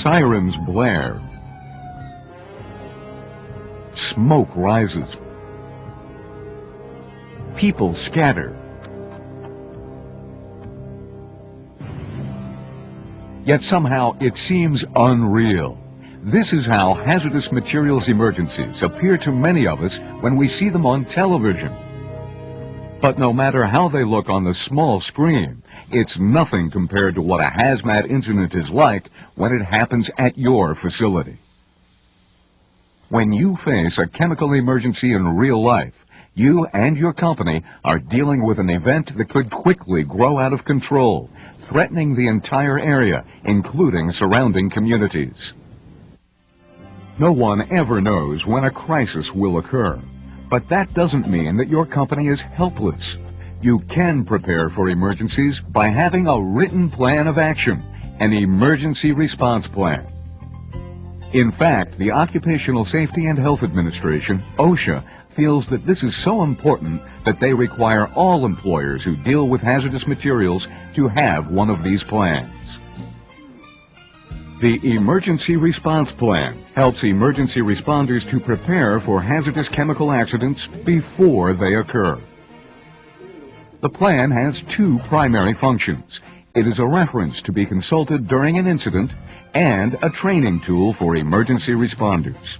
Sirens blare. Smoke rises. People scatter. Yet somehow it seems unreal. This is how hazardous materials emergencies appear to many of us when we see them on television. But no matter how they look on the small screen, it's nothing compared to what a hazmat incident is like when it happens at your facility. When you face a chemical emergency in real life, you and your company are dealing with an event that could quickly grow out of control, threatening the entire area, including surrounding communities. No one ever knows when a crisis will occur, but that doesn't mean that your company is helpless. You can prepare for emergencies by having a written plan of action, an emergency response plan. In fact, the Occupational Safety and Health Administration, OSHA, feels that this is so important that they require all employers who deal with hazardous materials to have one of these plans. The Emergency Response Plan helps emergency responders to prepare for hazardous chemical accidents before they occur. The plan has two primary functions. It is a reference to be consulted during an incident and a training tool for emergency responders.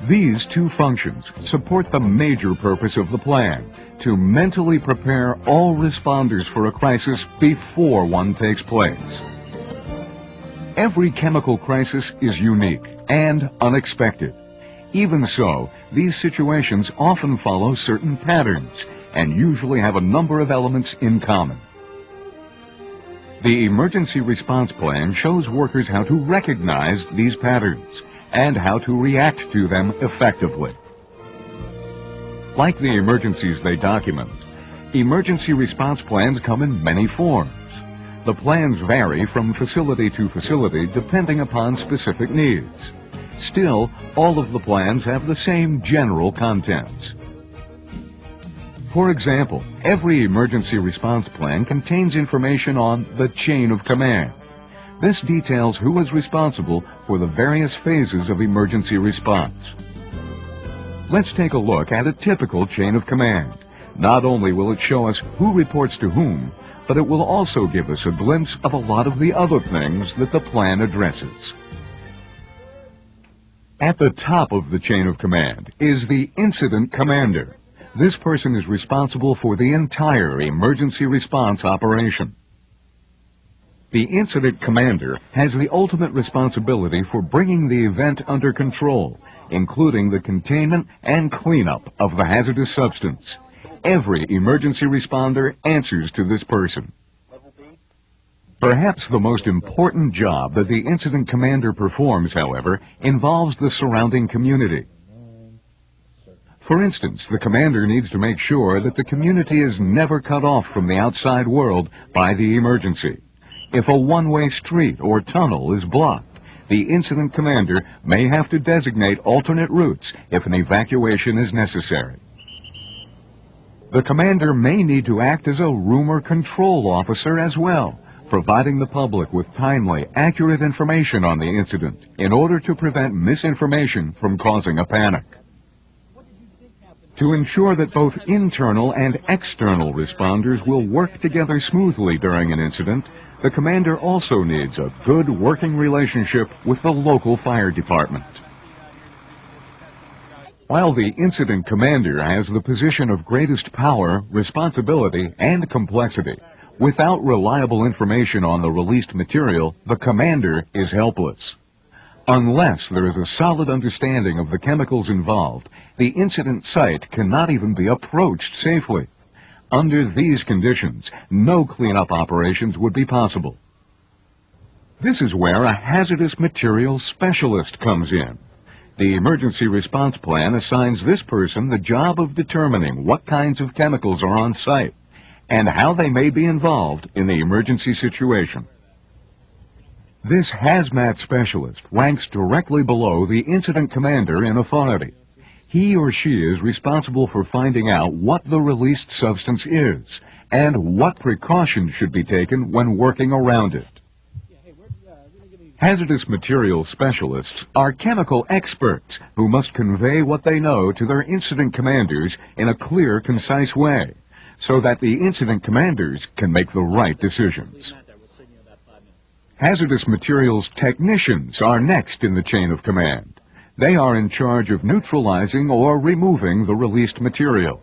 These two functions support the major purpose of the plan, to mentally prepare all responders for a crisis before one takes place. Every chemical crisis is unique and unexpected. Even so, these situations often follow certain patterns and usually have a number of elements in common. The Emergency Response Plan shows workers how to recognize these patterns and how to react to them effectively. Like the emergencies they document, emergency response plans come in many forms. The plans vary from facility to facility depending upon specific needs. Still, all of the plans have the same general contents. For example, every emergency response plan contains information on the chain of command. This details who is responsible for the various phases of emergency response. Let's take a look at a typical chain of command. Not only will it show us who reports to whom, but it will also give us a glimpse of a lot of the other things that the plan addresses. At the top of the chain of command is the incident commander. This person is responsible for the entire emergency response operation. The incident commander has the ultimate responsibility for bringing the event under control, including the containment and cleanup of the hazardous substance. Every emergency responder answers to this person. Perhaps the most important job that the incident commander performs, however, involves the surrounding community. For instance, the commander needs to make sure that the community is never cut off from the outside world by the emergency. If a one-way street or tunnel is blocked, the incident commander may have to designate alternate routes if an evacuation is necessary. The commander may need to act as a rumor control officer as well, providing the public with timely, accurate information on the incident in order to prevent misinformation from causing a panic. To ensure that both internal and external responders will work together smoothly during an incident, the commander also needs a good working relationship with the local fire department. While the incident commander has the position of greatest power, responsibility, and complexity, without reliable information on the released material, the commander is helpless. Unless there is a solid understanding of the chemicals involved, the incident site cannot even be approached safely. Under these conditions, no cleanup operations would be possible. This is where a hazardous materials specialist comes in. The emergency response plan assigns this person the job of determining what kinds of chemicals are on site and how they may be involved in the emergency situation. This hazmat specialist ranks directly below the incident commander in authority. He or she is responsible for finding out what the released substance is and what precautions should be taken when working around it. Hazardous materials specialists are chemical experts who must convey what they know to their incident commanders in a clear, concise way, so that the incident commanders can make the right decisions. Hazardous materials technicians are next in the chain of command. They are in charge of neutralizing or removing the released material.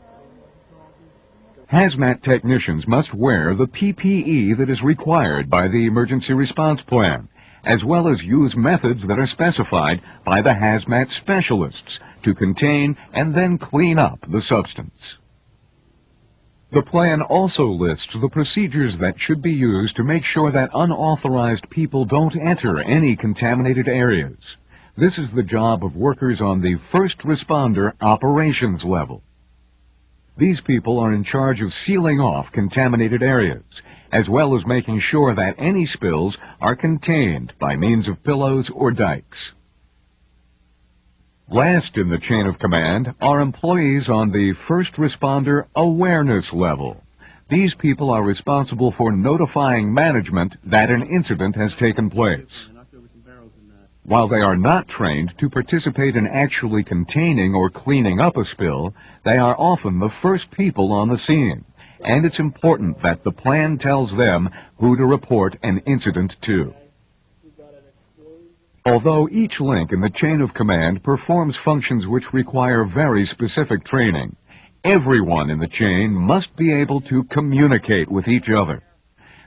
Hazmat technicians must wear the PPE that is required by the emergency response plan, as well as use methods that are specified by the hazmat specialists to contain and then clean up the substance. The plan also lists the procedures that should be used to make sure that unauthorized people don't enter any contaminated areas. This is the job of workers on the first responder operations level. These people are in charge of sealing off contaminated areas, as well as making sure that any spills are contained by means of pillows or dikes. Last in the chain of command are employees on the first responder awareness level. These people are responsible for notifying management that an incident has taken place. While they are not trained to participate in actually containing or cleaning up a spill, they are often the first people on the scene, and it's important that the plan tells them who to report an incident to. Although each link in the chain of command performs functions which require very specific training, everyone in the chain must be able to communicate with each other.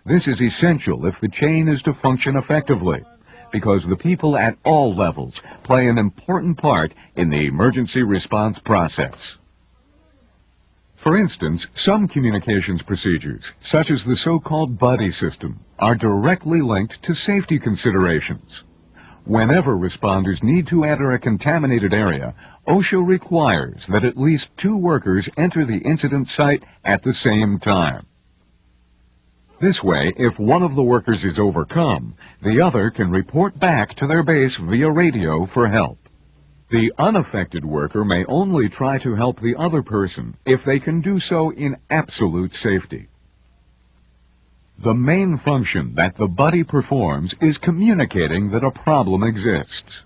This is essential if the chain is to function effectively, because the people at all levels play an important part in the emergency response process. For instance, some communications procedures, such as the so-called buddy system, are directly linked to safety considerations. Whenever responders need to enter a contaminated area, OSHA requires that at least 2 workers enter the incident site at the same time. This way, if one of the workers is overcome, the other can report back to their base via radio for help. The unaffected worker may only try to help the other person if they can do so in absolute safety. The main function that the buddy performs is communicating that a problem exists.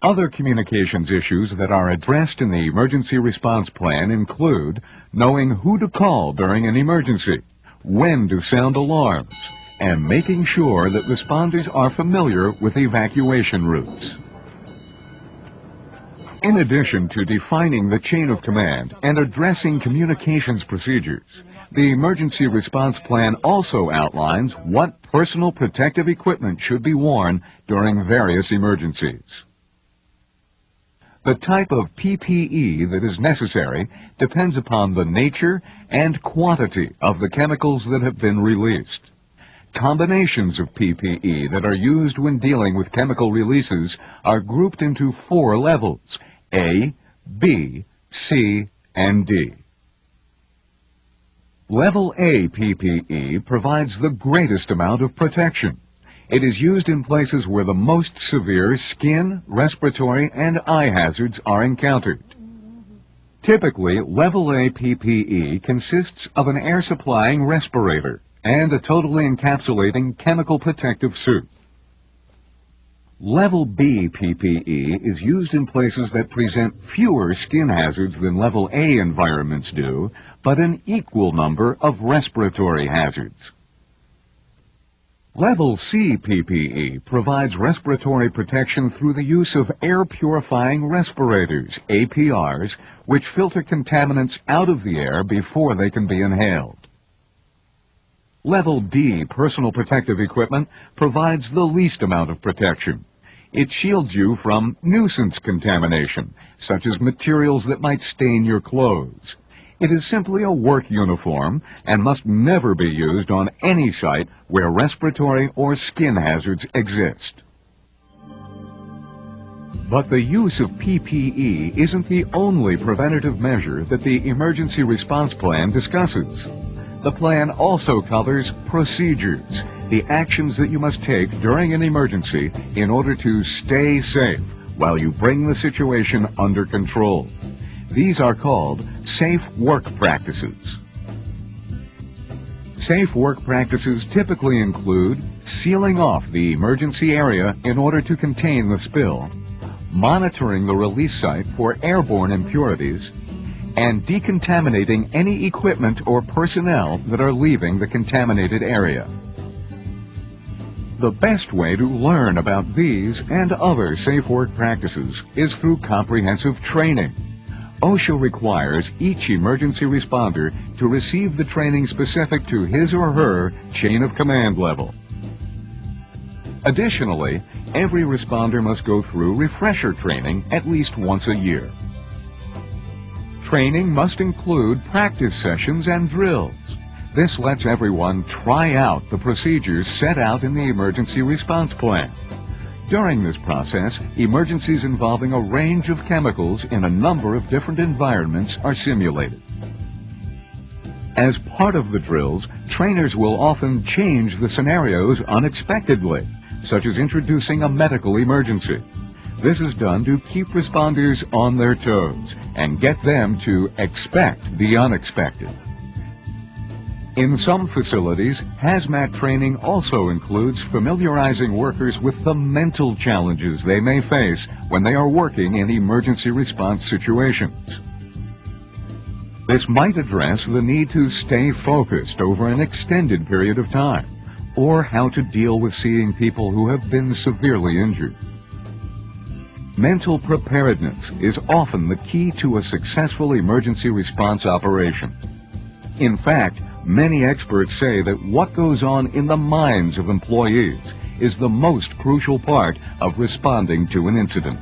Other communications issues that are addressed in the emergency response plan include knowing who to call during an emergency, when to sound alarms, and making sure that responders are familiar with evacuation routes. In addition to defining the chain of command and addressing communications procedures, the emergency response plan also outlines what personal protective equipment should be worn during various emergencies. The type of PPE that is necessary depends upon the nature and quantity of the chemicals that have been released. Combinations of PPE that are used when dealing with chemical releases are grouped into 4 levels: A, B, C, and D. Level A PPE provides the greatest amount of protection. It is used in places where the most severe skin, respiratory, and eye hazards are encountered. Typically, Level A PPE consists of an air-supplying respirator and a totally encapsulating chemical protective suit. Level B PPE is used in places that present fewer skin hazards than Level A environments do, but an equal number of respiratory hazards. Level C PPE provides respiratory protection through the use of air-purifying respirators, APRs, which filter contaminants out of the air before they can be inhaled. Level D personal protective equipment provides the least amount of protection. It shields you from nuisance contamination, such as materials that might stain your clothes. It is simply a work uniform and must never be used on any site where respiratory or skin hazards exist. But the use of PPE isn't the only preventative measure that the emergency response plan discusses. The plan also covers procedures, the actions that you must take during an emergency in order to stay safe while you bring the situation under control. These are called safe work practices. Safe work practices typically include sealing off the emergency area in order to contain the spill, monitoring the release site for airborne impurities, and decontaminating any equipment or personnel that are leaving the contaminated area. The best way to learn about these and other safe work practices is through comprehensive training. OSHA requires each emergency responder to receive the training specific to his or her chain of command level. Additionally, every responder must go through refresher training at least once a year. Training must include practice sessions and drills. This lets everyone try out the procedures set out in the emergency response plan. During this process, emergencies involving a range of chemicals in a number of different environments are simulated. As part of the drills, trainers will often change the scenarios unexpectedly, such as introducing a medical emergency. This is done to keep responders on their toes and get them to expect the unexpected. In some facilities, hazmat training also includes familiarizing workers with the mental challenges they may face when they are working in emergency response situations. This might address the need to stay focused over an extended period of time, or how to deal with seeing people who have been severely injured. Mental preparedness is often the key to a successful emergency response operation. In fact, many experts say that what goes on in the minds of employees is the most crucial part of responding to an incident.